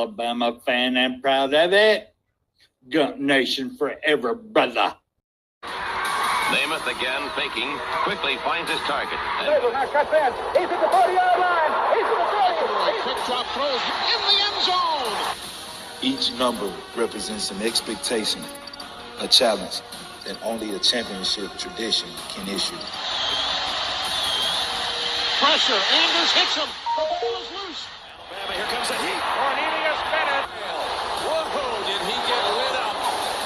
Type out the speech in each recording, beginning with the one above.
Alabama fan and proud of it. Gump Nation forever, brother. Namath again faking, quickly finds his target. Now cuts in. He's at the 40-yard line. He's at the 30. Quick drop throws in the end zone. Each number represents an expectation, a challenge that only a championship tradition can issue. Pressure. Anders hits him. The ball is loose. Alabama, here comes the heat. Cornelius Bennett. Whoa, did he get lit up?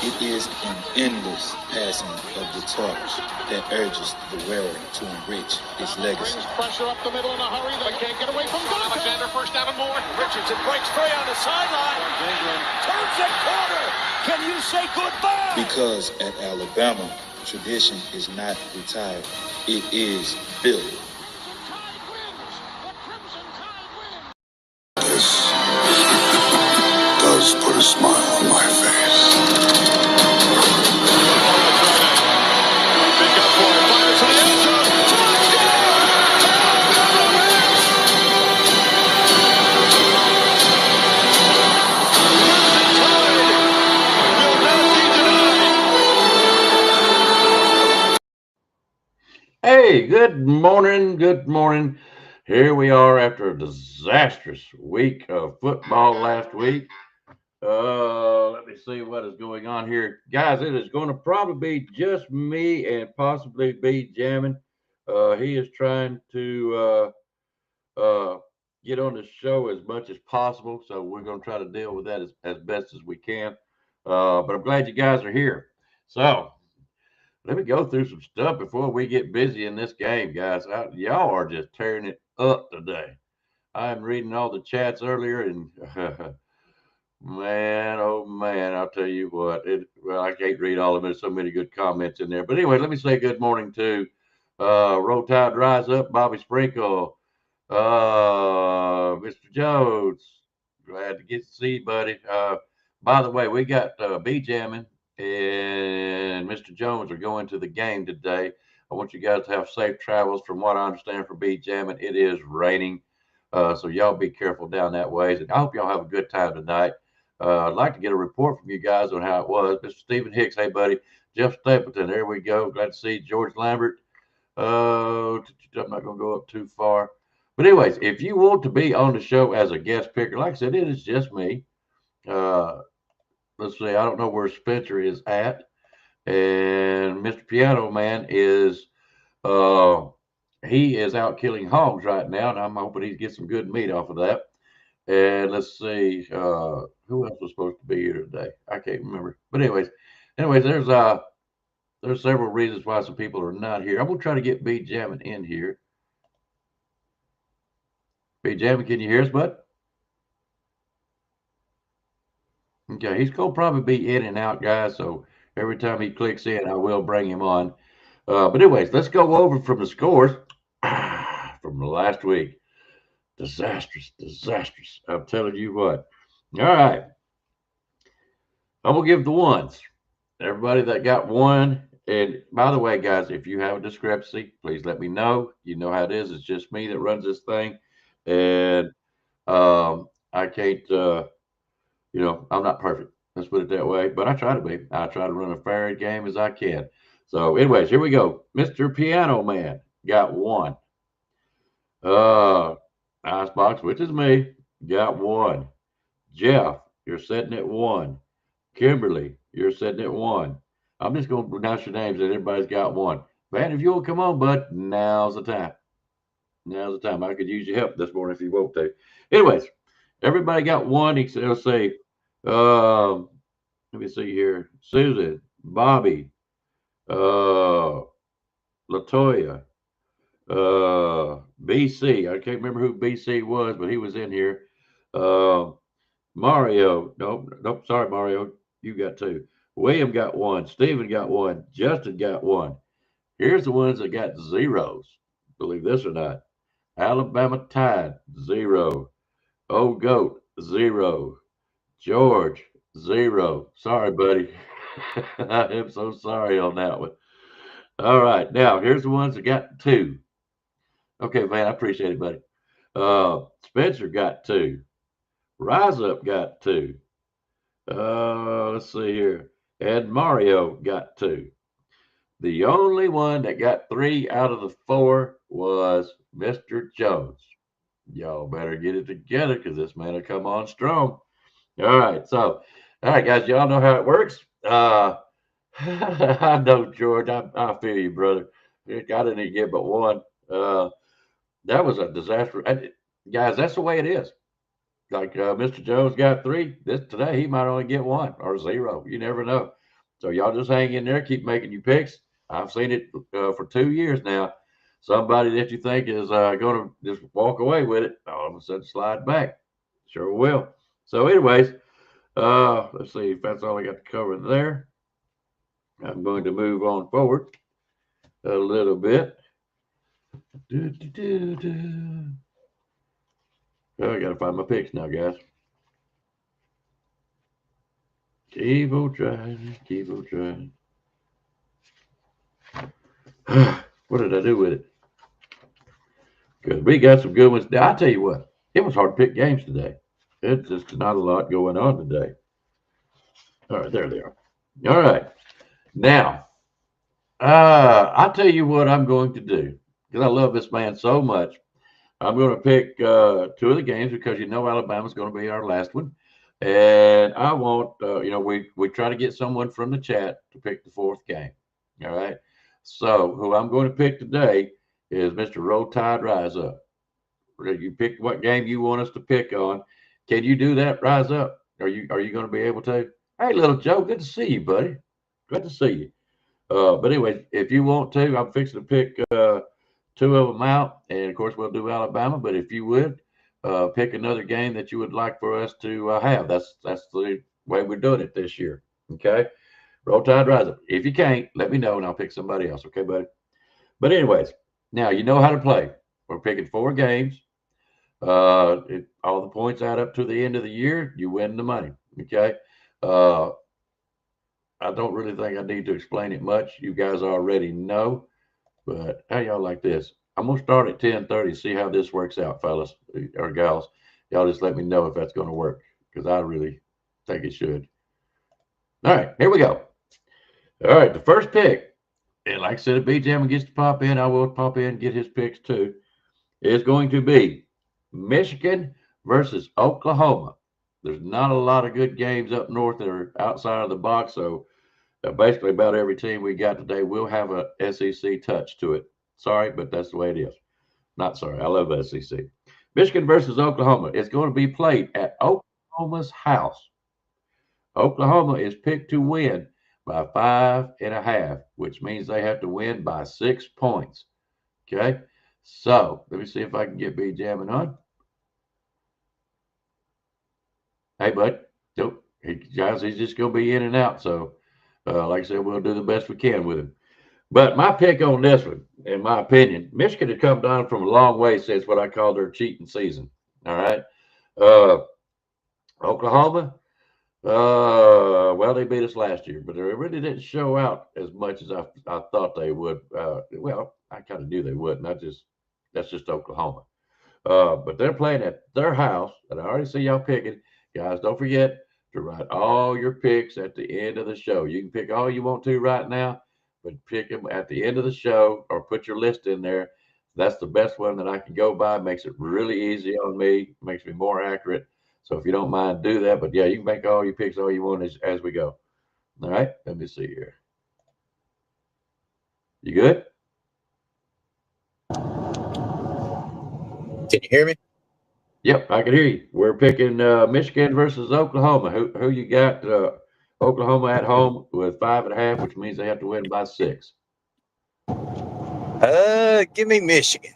It is an endless passing of the torch that urges the wearer to enrich his legacy. Brings pressure up the middle in a hurry. They can't get away from Dante. Alexander first down and more. Richardson breaks free on the sideline. Turns it corner. Can you say goodbye? Because at Alabama, tradition is not retired. It is built. This does put a smile on my face. Hey, good morning. Good morning. Here we are after a disastrous week of football last week. Let me see what is going on here. Guys, it is going to probably be just me and possibly be jamming. He is trying to get on the show as much as possible, so we're going to try to deal with that as best as we can. But I'm glad you guys are here. So let me go through some stuff before we get busy in this game, guys. Y'all are just tearing it up today. I'm reading all the chats earlier, and man, oh man, I'll tell you what. Well, I can't read all of them. There's so many good comments in there. But anyway, let me say good morning to Roll Tide Rise Up, Bobby Sprinkle, Mr. Jones. Glad to get to see you, buddy. By the way, we got B Jamming and Mr. Jones are going to the game today. I want you guys to have safe travels. From what I understand from B Jamming, it is raining. So y'all be careful down that ways. And I hope y'all have a good time tonight. I'd like to get a report from you guys on how it was. Mr. Stephen Hicks, hey, buddy. Jeff Stapleton, there we go. Glad to see George Lambert. I'm not going to go up too far. But anyways, if you want to be on the show as a guest picker, like I said, it is just me. Let's see, I don't know where Spencer is at. And Mr. Piano Man is, he is out killing hogs right now, and I'm hoping he gets some good meat off of that. And let's see, who else was supposed to be here today? I can't remember. But anyways, there's several reasons why some people are not here. I'm gonna try to get B Jamming in here. B Jamming, can you hear us, bud? Okay, he's gonna probably be in and out, guys. So every time he clicks in, I will bring him on. But anyways, let's go over from the scores from the last week. Disastrous. I'm telling you what. All right. I'm going to give the ones. Everybody that got one. And by the way, guys, if you have a discrepancy, please let me know. You know how it is. It's just me that runs this thing. And I can't, I'm not perfect. Let's put it that way. But I try to be. I try to run a fair game as I can. So anyways, here we go. Mr. Piano Man got one. Icebox, which is me, got one. Jeff, you're sitting at one. Kimberly, you're sitting at one. I'm just going to pronounce your names and everybody's got one. Man, if you'll come on, bud, now's the time. Now's the time. I could use your help this morning if you want to. Anyways, everybody got one. Let's see. Let me see here. Susan, Bobby, Latoya, BC. I can't remember who BC was, but he was in here. Mario. Nope. Sorry, Mario. You got two. William got one. Stephen got one. Justin got one. Here's the ones that got zeros. Believe this or not. Alabama Tide, 0. Old Goat, 0. George, 0. Sorry, buddy. I am so sorry on that one. All right. Now, here's the ones that got 2. Okay, man, I appreciate it, buddy. Spencer got 2. Rise Up got 2. Let's see here. And Mario got 2. The only one that got 3 out of the 4 was Mr. Jones. Y'all better get it together because this man will come on strong. All right. So, all right, guys, y'all know how it works. I know, George. I feel you, brother. I didn't even get but one. That was a disaster. Guys, that's the way it is. Like Mr. Jones got 3. Today he might only get 1 or 0. You never know. So y'all just hang in there, keep making your picks. I've seen it for 2 years now. Somebody that you think is going to just walk away with it, all of a sudden slide back. Sure will. So, anyways, let's see if that's all I got to cover there. I'm going to move on forward a little bit. I got to find my picks now, guys. Keep on trying, keep on trying. What did I do with it? Because we got some good ones. Now, I tell you what, it was hard to pick games today. It's just not a lot going on today. All right, there they are. All right. Now, I'll tell you what I'm going to do because I love this man so much. I'm going to pick 2 of the games because Alabama's going to be our last one. And I want, we try to get someone from the chat to pick the 4th game. All right. So who I'm going to pick today is Mr. Roll Tide Rise Up. You pick what game you want us to pick on. Can you do that, Rise Up? Are you going to be able to? Hey, little Joe, good to see you, buddy. Good to see you. But anyway, if you want to, I'm fixing to pick 2 of them out. And, of course, we'll do Alabama. But if you would, pick another game that you would like for us to have. That's the way we're doing it this year. Okay? Roll Tide Rise Up. If you can't, let me know, and I'll pick somebody else. Okay, buddy? But anyways, now you know how to play. We're picking 4 games. All the points add up to the end of the year. You win the money. Okay? I don't really think I need to explain it much. You guys already know. But how y'all like this? I'm going to start at 10:30, see how this works out, fellas or gals. Y'all just let me know if that's going to work because I really think it should. All right, here we go. All right, the first pick, and like I said, if B-Jammer gets to pop in, I will pop in and get his picks too, is going to be Michigan versus Oklahoma. There's not a lot of good games up north that are outside of the box, so basically about every team we got today will have a SEC touch to it. Sorry, but that's the way it is. Not sorry. I love SEC. Michigan versus Oklahoma. It's going to be played at Oklahoma's house. Oklahoma is picked to win by 5.5, which means they have to win by 6 points. Okay? So, let me see if I can get B jamming on. Hey, bud. Nope. Guys, he's just going to be in and out. So, like I said, we'll do the best we can with him. But my pick on this one, in my opinion, Michigan had come down from a long way since what I call their cheating season. All right. Oklahoma, well, they beat us last year, but they really didn't show out as much as I thought they would. Well, I kind of knew they would, that's just Oklahoma. But they're playing at their house, and I already see y'all picking. Guys, don't forget to write all your picks at the end of the show. You can pick all you want to right now, but pick them at the end of the show or put your list in there. That's the best one that I can go by. Makes it really easy on me. Makes me more accurate. So if you don't mind, do that. But yeah, you can make all your picks all you want as we go. All right, let me see here. You good? Can you hear me? Yep, I can hear you. We're picking Michigan versus Oklahoma. Who you got? Oklahoma at home with 5.5, which means they have to win by 6. Give me Michigan.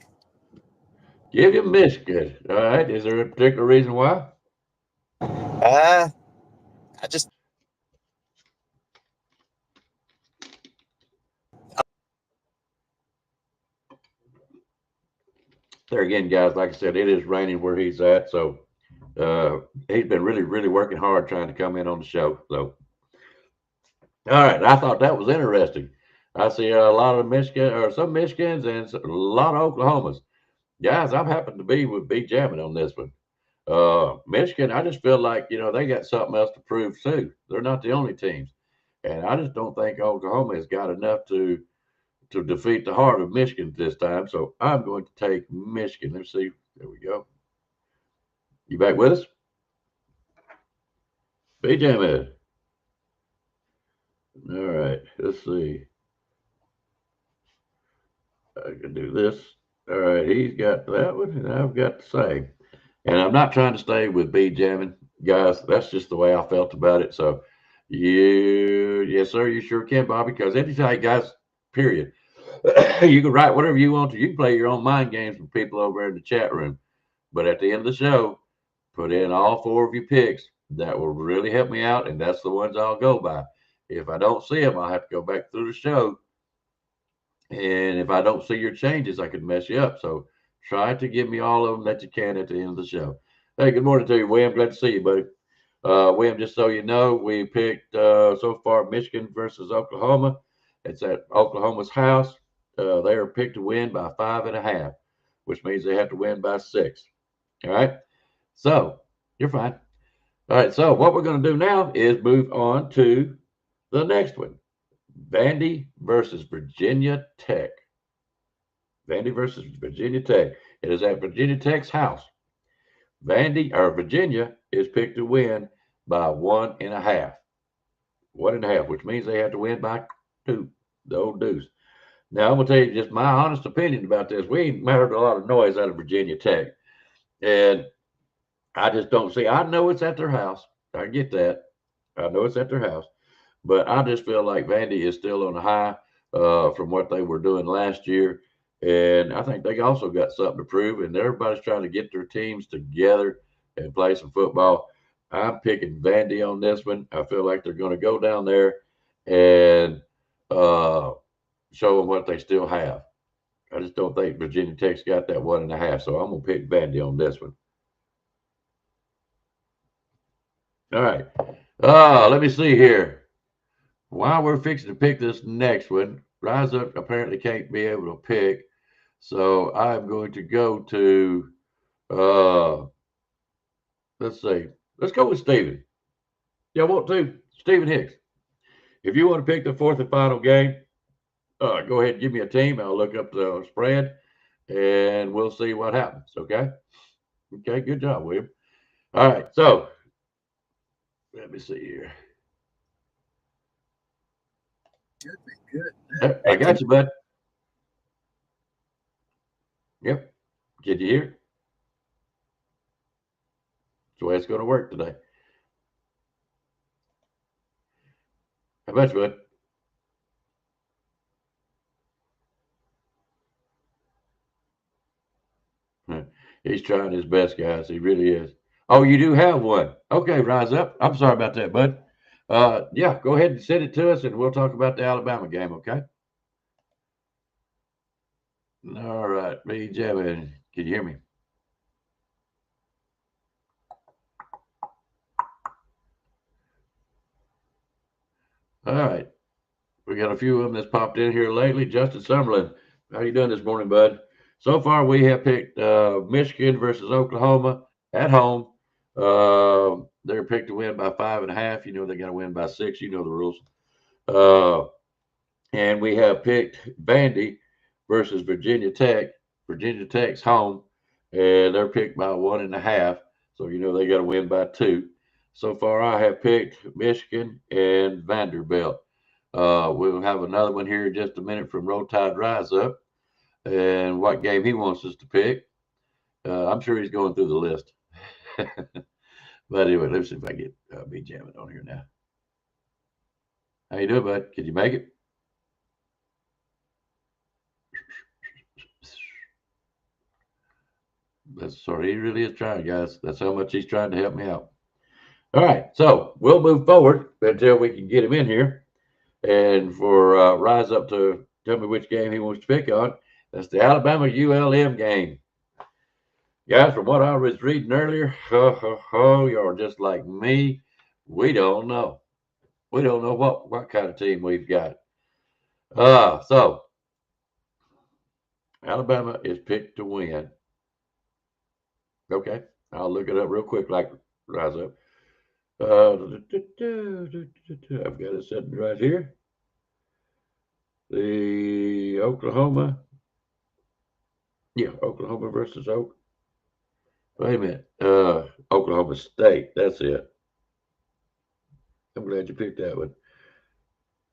Give you Michigan. All right. Is there a particular reason why? I just There again, guys, like I said, it is raining where he's at. So he's been really, really working hard trying to come in on the show. So, all right. I thought that was interesting. I see a lot of Michigan or some Michigans and a lot of Oklahomas. Guys, I'm happen to be with B jamming on this one. Michigan, I just feel like, they got something else to prove too. They're not the only teams. And I just don't think Oklahoma has got enough to defeat the heart of Michigan this time. So I'm going to take Michigan. Let's see. There we go. You back with us? BJ man. All right. Let's see. I can do this. All right. He's got that one, and I've got the same. And I'm not trying to stay with B jamming, guys. That's just the way I felt about it. So, yes, sir, you sure can, Bobby. Because anytime, guys, period, you can write whatever you want to. You can play your own mind games with people over in the chat room. But at the end of the show, put in all 4 of your picks. That will really help me out, and that's the ones I'll go by. If I don't see them, I'll have to go back through the show. And if I don't see your changes, I could mess you up. So try to give me all of them that you can at the end of the show. Hey, good morning to you, William. Glad to see you, buddy. William, just so you know, we picked so far Michigan versus Oklahoma. It's at Oklahoma's house. They are picked to win by 5.5, which means they have to win by 6. All right. So you're fine. All right. So what we're going to do now is move on to the next one. Vandy versus Virginia Tech. Vandy versus Virginia Tech. It is at Virginia Tech's house. Virginia is picked to win by 1.5. 1.5, which means they have to win by 2. The old Deuce. Now I'm gonna tell you just my honest opinion about this. We ain't heard a lot of noise out of Virginia Tech, and I just don't see. I know it's at their house. I get that. I know it's at their house. But I just feel like Vandy is still on a high from what they were doing last year. And I think they also got something to prove. And everybody's trying to get their teams together and play some football. I'm picking Vandy on this one. I feel like they're going to go down there and show them what they still have. I just don't think Virginia Tech's got that 1.5. So I'm going to pick Vandy on this one. All right. Let me see here. While we're fixing to pick this next one, Rise Up apparently can't be able to pick. So I'm going to go to, let's see. Let's go with Steven. Yeah, I want to. Stephen Hicks. If you want to pick the 4th and final game, go ahead and give me a team. I'll look up the spread, and we'll see what happens, okay? Okay, good job, William. All right, so let me see here. Good. I got you, bud. Yep. Can you hear? That's the way it's going to work today. How about you, bud? He's trying his best, guys. He really is. Oh, you do have one. Okay, Rise Up. I'm sorry about that, bud. Yeah, go ahead and send it to us, and we'll talk about the Alabama game, okay? All right, BJ, can you hear me? All right. We got a few of them that's popped in here lately. Justin Summerlin, how you doing this morning, bud? So far, we have picked Michigan versus Oklahoma at home. They're picked to win by 5.5. You know they got to win by 6. You know the rules. And we have picked Vandy versus Virginia Tech. Virginia Tech's home, and they're picked by 1.5. So you know they got to win by 2. So far, I have picked Michigan and Vanderbilt. We'll have another one here in just a minute from Roll Tide Rise Up and what game he wants us to pick. I'm sure he's going through the list. But anyway, let's see if I get B jamming on here now. How you doing, bud? Can you make it? That's sorry, he really is trying, guys. That's how much he's trying to help me out. All right, so we'll move forward until we can get him in here. And for Rise Up to tell me which game he wants to pick on, that's the Alabama ULM game. Guys, from what I was reading earlier, you're just like me. We don't know. We don't know what kind of team we've got. So Alabama is picked to win. Okay. I'll look it up real quick, like rise up. I've got it set right here. The Oklahoma. Yeah, Oklahoma versus Oak. Wait a minute. Oklahoma State. That's it. I'm glad you picked that one.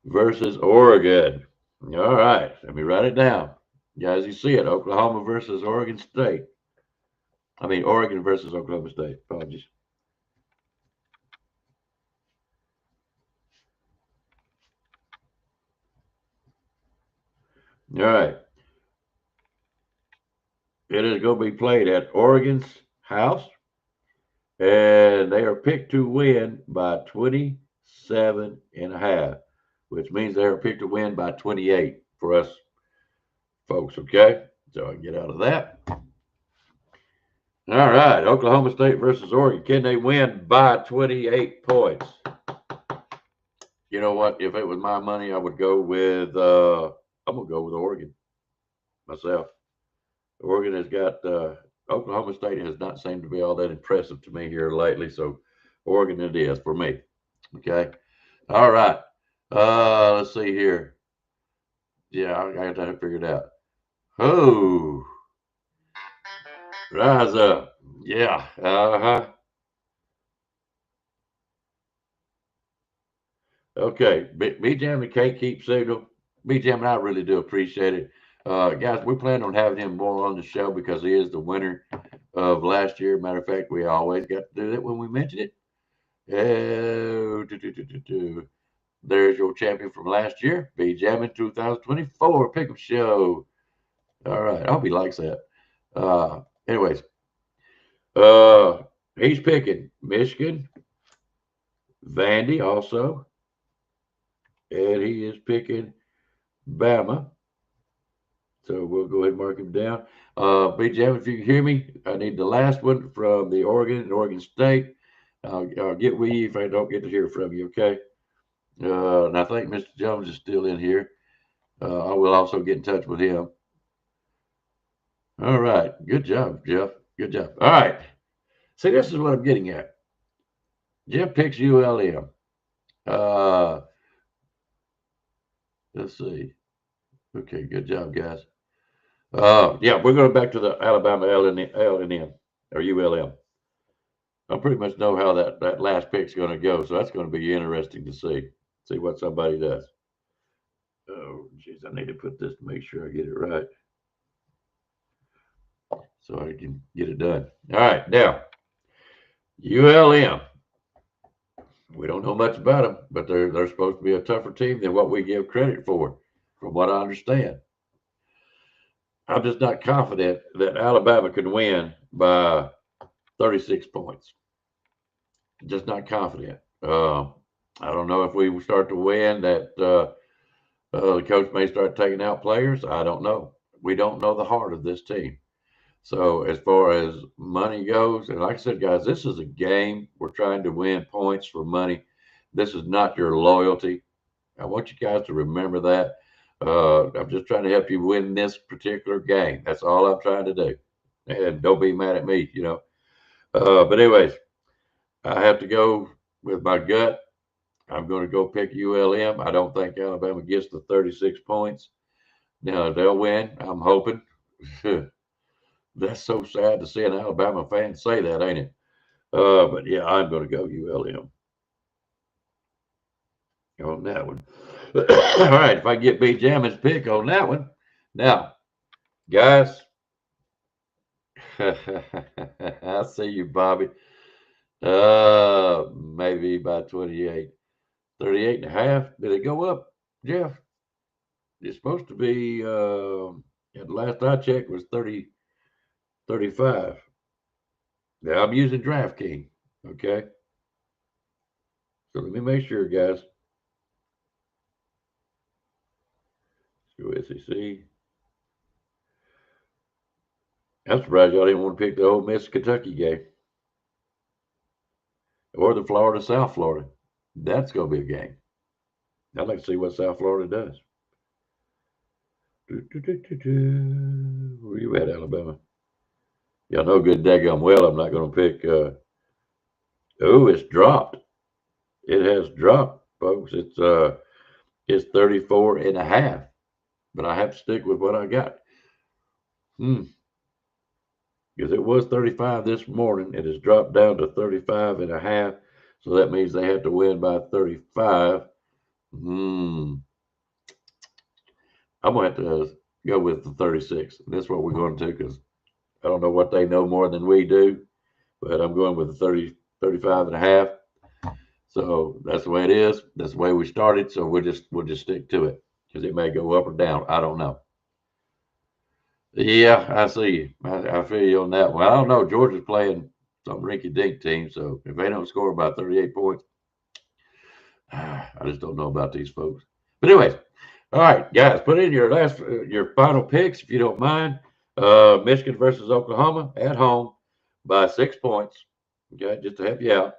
Versus Oregon. All right. Let me write it down. Guys, you see it. Oklahoma versus Oregon State. I mean, Oregon versus Oklahoma State. Apologies. All right. It is going to be played at Oregon's house, and they are picked to win by 27.5, which means they are picked to win by 28 for us folks, okay? So I can get out of that. All right, Oklahoma State versus Oregon. Can they win by 28 points? You know what? If it was my money, I would go with I'm gonna go with Oregon myself. Oregon has got Oklahoma State has not seemed to be all that impressive to me here lately, so Oregon it is for me. Okay. All right. Let's see here. Yeah, I got that figured out. Oh, rise up. Yeah. Uh-huh. Okay. B-Jam and Kate keep signal. B-Jam and I really do appreciate it. Guys, we plan on having him more on the show because he is the winner of last year. Matter of fact, we always got to do that when we mention it. Oh, there's your champion from last year, B-Jam in 2024 Pickem Show. All right. I hope he likes that. Anyways, he's picking Michigan, Vandy also, and he is picking Bama. So we'll go ahead and mark him down. B-Jam, if you can hear me, I need the last one from the Oregon and Oregon State. I'll get with you if I don't get to hear from you, okay? And I think Mr. Jones is still in here. I will also get in touch with him. All right. Good job, Jeff. Good job. All right. See, this is what I'm getting at. Jeff picks ULM. Let's see. Okay, good job, guys. Yeah, we're going back to the Alabama L&M or ULM. I pretty much know how that last pick's going to go, so that's going to be interesting to see what somebody does. Oh, geez, I need to put this to make sure I get it right so I can get it done. All right, now, ULM. We don't know much about them, but they're supposed to be a tougher team than what we give credit for, from what I understand. I'm just not confident that Alabama can win by 36 points. Just not confident. I don't know if we start to win that the coach may start taking out players. I don't know. We don't know the heart of this team. So as far as money goes, and like I said, guys, this is a game. We're trying to win points for money. This is not your loyalty. I want you guys to remember that. I'm just trying to help you win this particular game. That's all I'm trying to do. And don't be mad at me, you know. But anyways, I have to go with my gut. I'm going to go pick ULM. I don't think Alabama gets the 36 points. Now, they'll win. I'm hoping. That's so sad to see an Alabama fan say that, ain't it? But yeah, I'm going to go ULM on that one. All right, if I get B-Jammin's pick on that one. Now, guys, I see you, Bobby. Maybe by 28. 38.5. Did it go up, Jeff? It's supposed to be, at last I checked, was 35. Now I'm using DraftKings, okay? So let me make sure, guys. Let's go SEC. I'm surprised y'all didn't want to pick the Ole Miss Kentucky game. Or the Florida South Florida. That's going to be a game. I'd like to see what South Florida does. Where you at, Alabama? Y'all know good daggum well I'm not going to pick. Oh, it's dropped. It has dropped, folks. It's 34.5. But I have to stick with what I got. Because it was 35 this morning. It has dropped down to 35.5. So that means they have to win by 35. I'm going to have to go with the 36. That's what we're going to, because I don't know what they know more than we do. But I'm going with the 35.5. So that's the way it is. That's the way we started. So we'll just stick to it, because it may go up or down. I don't know. Yeah, I see you. I feel you on that one. I don't know. Georgia's playing some rinky-dink team, so if they don't score about 38 points, I just don't know about these folks. But anyways, all right, guys, put in your final picks if you don't mind. Michigan versus Oklahoma at home by 6 points. Okay, just to help you out.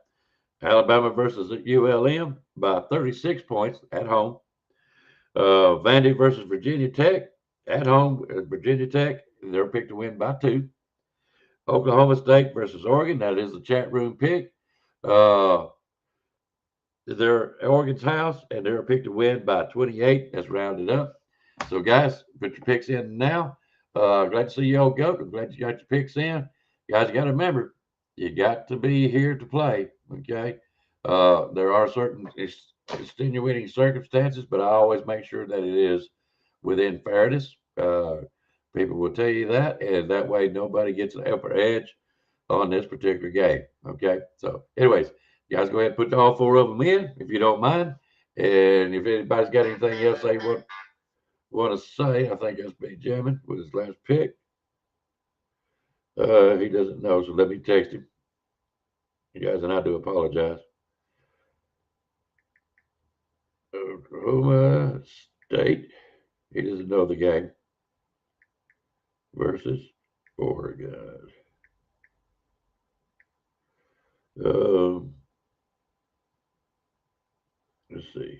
Alabama versus ULM by 36 points at home. Vandy versus Virginia Tech at home. Virginia Tech, they're picked to win by 2. Oklahoma State versus Oregon. That is the chat room pick. They're Oregon's house, and they're picked to win by 28. That's rounded up. So, guys, put your picks in now. Glad to see you all go. I'm glad you got your picks in. Guys, you got to remember, you got to be here to play. Okay. There are certain extenuating circumstances, but I always make sure that it is within fairness. People will tell you that, and that way nobody gets an upper edge on this particular game. Okay. So, anyways, you guys go ahead and put all 4 of them in if you don't mind. And if anybody's got anything else they want to say, I think that's Benjamin with his last pick. He doesn't know, so let me text him. You guys, and I do apologize. Oklahoma State. He doesn't know the game. Versus Oregon. Let's see.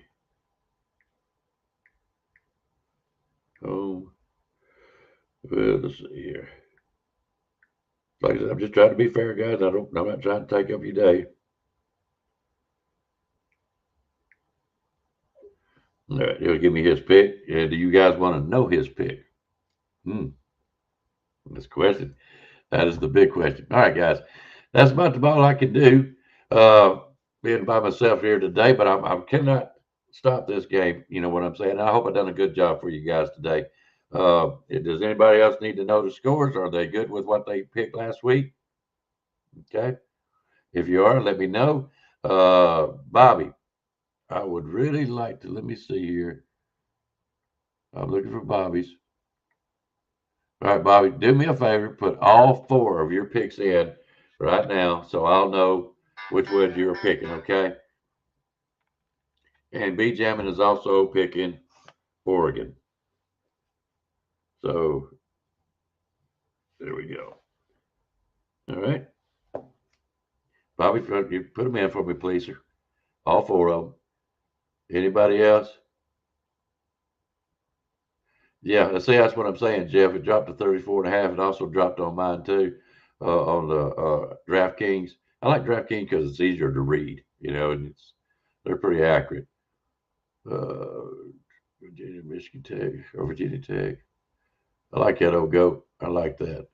Well, let's see here. Like I said, I'm just trying to be fair, guys. I'm not trying to take up your day. All right, he'll give me his pick. Do you guys want to know his pick? This question. That is the big question. All right, guys. That's about all I can do. Being by myself here today, but I cannot stop this game. You know what I'm saying? I hope I've done a good job for you guys today. Does anybody else need to know the scores? Are they good with what they picked last week? Okay. If you are, let me know. Bobby, I would really like to, let me see here. I'm looking for Bobby's. All right, Bobby, do me a favor. Put all 4 of your picks in right now so I'll know which ones you're picking, okay? And Benjamin is also picking Oregon. So there we go. All right. Bobby, you put them in for me, please, sir. All 4 of them. Anybody else? Yeah, see, that's what I'm saying, Jeff. It dropped to 34.5. It also dropped on mine, too, on the DraftKings. I like DraftKings because it's easier to read, and they're pretty accurate. Virginia, Michigan Tech, or Virginia Tech. I like that old goat. I like that.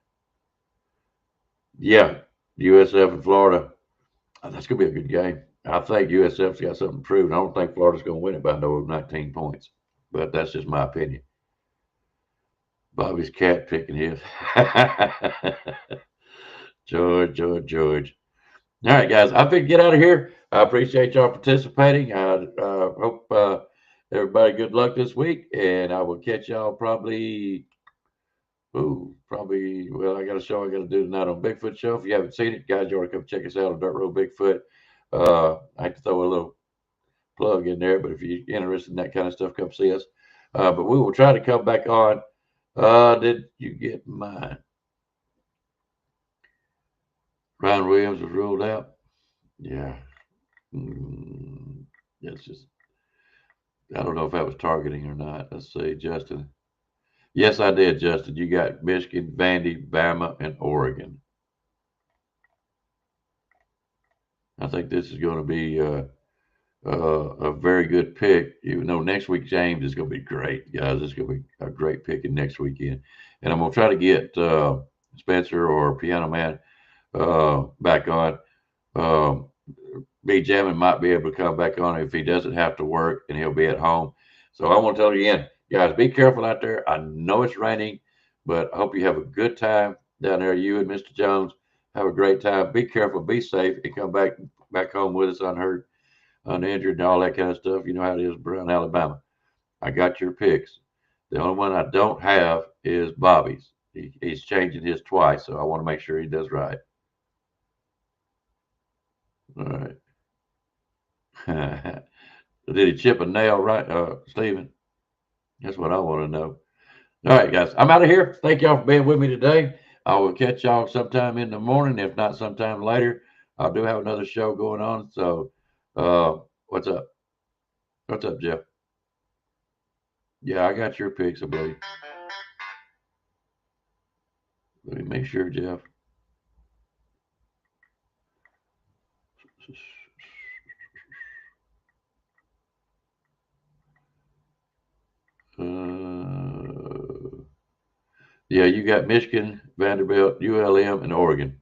Yeah, USF and Florida. That's going to be a good game. I think USF's got something to prove. I don't think Florida's going to win it by no 19 points. But that's just my opinion. Bobby's cat picking his. George. All right, guys. I think get out of here. I appreciate y'all participating. I hope everybody good luck this week. And I will catch y'all probably, well, I got a show I got to do tonight on Bigfoot Show. If you haven't seen it, guys, you ought to come check us out on Dirt Road Bigfoot. I have to throw a little plug in there, but if you're interested in that kind of stuff, come see us. But we will try to come back on. Did you get mine? Ryan Williams was ruled out. Yeah. That's just, I don't know if that was targeting or not. Let's see, Justin. Yes, I did, Justin. You got Michigan, Vandy, Bama, and Oregon. I think this is going to be a very good pick. Even though next week James is going to be great, guys. It's going to be a great pick in next weekend, and I'm going to try to get Spencer or Piano Man back on. B Jamming might be able to come back on if he doesn't have to work and he'll be at home. So I want to tell you again, guys, be careful out there. I know it's raining, but I hope you have a good time down there. You and Mr. Jones have a great time. Be careful, be safe, and come back home with us unhurt, uninjured, and all that kind of stuff. You know how it is around Alabama. I got your picks. The only one I don't have is Bobby's. He's changing his twice, so I want to make sure he does right. All right. Did he chip a nail right, Stephen? That's what I want to know. All right, guys. I'm out of here. Thank y'all for being with me today. I will catch y'all sometime in the morning, if not sometime later. I do have another show going on. So, what's up? What's up, Jeff? Yeah, I got your picks, I believe. Let me make sure, Jeff. Yeah, you got Michigan, Vanderbilt, ULM, and Oregon.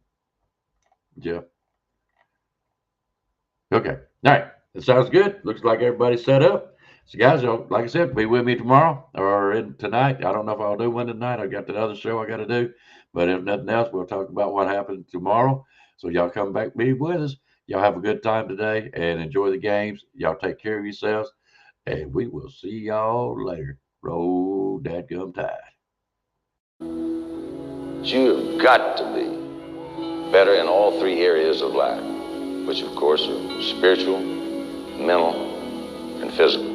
Jeff. Okay. All right. That sounds good. Looks like everybody's set up. So, guys, like I said, be with me tomorrow or tonight. I don't know if I'll do one tonight. I got that other show I got to do. But if nothing else, we'll talk about what happened tomorrow. So, y'all come back, be with us. Y'all have a good time today and enjoy the games. Y'all take care of yourselves. And we will see y'all later. Roll dadgum tide. You've got to be better in all three areas of life, which of course are spiritual, mental, and physical.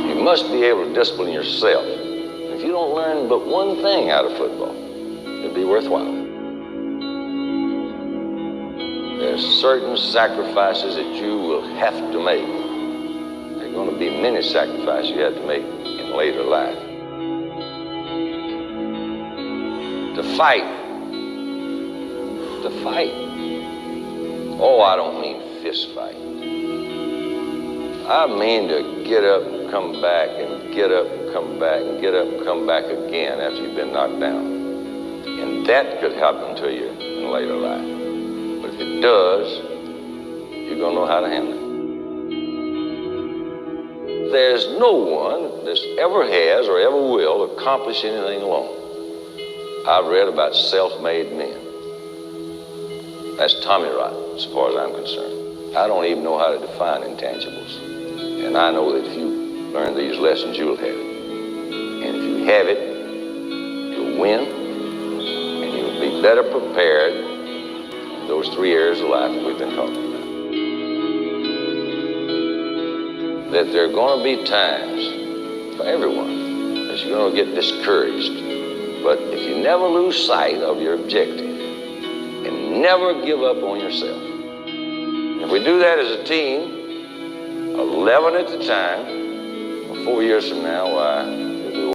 You must be able to discipline yourself. If you don't learn but one thing out of football, it'll be worthwhile. There's certain sacrifices that you will have to make. There are going to be many sacrifices you have to make in later life. To fight. Oh, I don't mean fist fight. I mean to get up and come back and get up and come back and get up and come back again after you've been knocked down. And that could happen to you in later life. But if it does, you're going to know how to handle it. There's no one that ever has or ever will accomplish anything alone. I've read about self-made men. That's Tommy Rot, as far as I'm concerned. I don't even know how to define intangibles. And I know that if you learn these lessons, you'll have it. And if you have it, you'll win, and you'll be better prepared in those three areas of life that we've been talking about. That there are going to be times for everyone that you're going to get discouraged. But if you never lose sight of your objective and never give up on yourself, if we do that as a team, 11 at a time, 4 years from now, why,